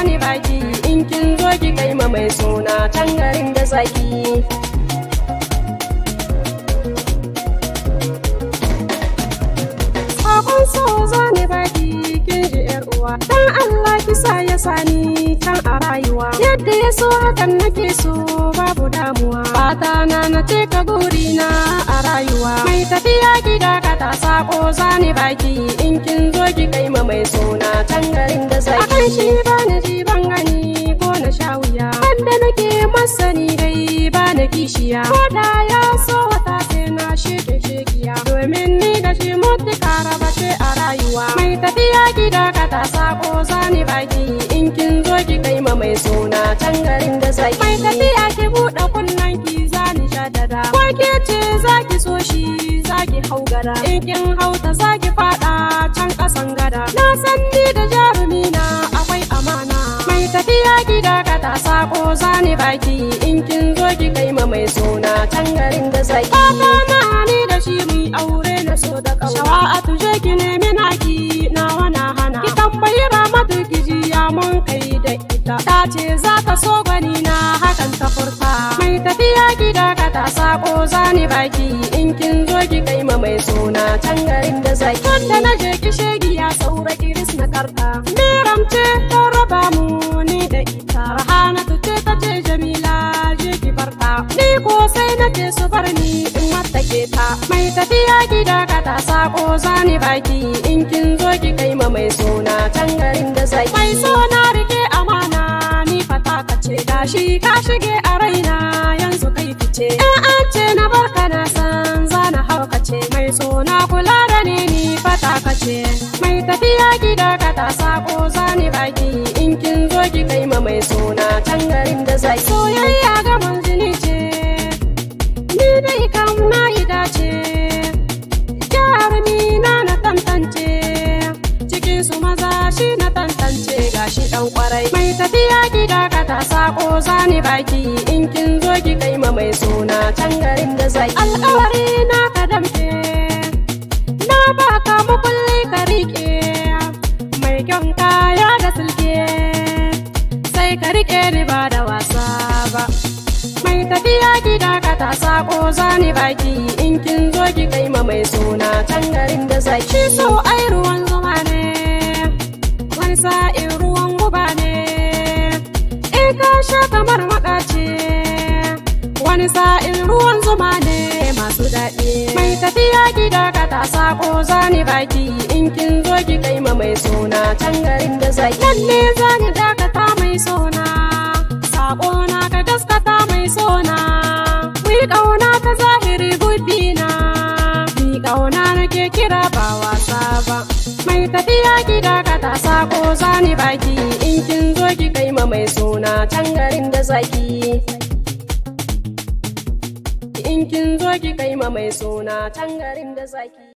zani baki in kin zo ki kai ma mai suna can garin da zaki. Sakon so zani baki kin ji yar uwa, dan Allah ki sa ya sani can a rayuwa. Yadda ya so hakan nake so babu damuwa. Fata na cika burina a rayuwa. Mai tafiya gida ka ta sako zani baki in kin zo ki kai ma mai suna can garin da zaki. Akan shi bani ji ban gani ko na sha wuya, wanda nake masani dai bani kishiya. Ko da ya so wata sai na shege shegiya, domin ni da shi mutuka raba ce a rayuwa. Mai tafiya gida ka ta sako zani baki in kin zo ki kai ma mai suna can garin da zaki. Mai tafiya ki buɗe kunnen ki zani shaddada, ko ke ce zaki so shi zaki hau gada, in kin hauta zaki fada can kasan gada. Na san ni da jarumi na akwai amana. Mai tafiya gida ka ta sako zani baki in kin zo ki kai ma mai suna can garin da zaki. Fata na ni da shi mu aure na so da kauna. Shawa'atu je ki nemi naki nawa na hana. Ki tambayi Ramatu ki ji ya mun kai da ita, ta ce za ta so gani na hakan ta furta. Mai tafiya gida ka ta sako zani baki in kin zo ki kai ma mai suna can garin da zaki. Tunda na je ki shegiya saura kiris na karta. Miram ce ta raba mu ni da ita, Rahanatu ce ta ce Jamila je ki barta. Ni ko sai na ce su bar ni in matake ta. Mai tafiya gida ka ta sako zani baki in kin zo ki kai ma mai suna can garin da zaki. Mai suna rike amana ni fata ka ce, gashi ka shige a raina yanzu kai fice. An ce na barka na san zana haukace, mai suna kula da ni fata ka ce. Mai tafiya gida ka ta sako zani baki in kin zo ki kai ma mai suna can garin da zaki. Soyayya ga manzini ce ni dai kam na yi dace, jarumi na tantance cikin su maza shi na tantance, gashi dan kwarai. Mai tafiya gida ka ta sako zani baki in kin zo ki kai ma mai suna can garin da zaki. Alƙawari na ka damke na baka makulli ka rike, mai kyan kaya da silke sai ka rike ni ba da wasa ba. Mai tafiya gida ka ta sako zani baki in kin zo ki kai ma mai suna can garin da zaki. Shi so ai ruwan zuma ne, wani sa'in ruwan guba ne, in ka sha kamar makace, wani sa'in ruwan zuma ne masu daɗi. Mai tafiya gida ka ta sako zani baki in kin zo ki kai ma mai suna can garin da zaki. Lalle zani dakata mai sona, sako na ka gaskata mai sona. Wi kauna ta zahiri gudina, ni kauna nake kira ba wasa ba. Mai tafiya gida ka ta sako zani baki in kin zo ki kai ma mai suna can garin da zaki. In kin zo ki kai ma mai suna can garin da zaki.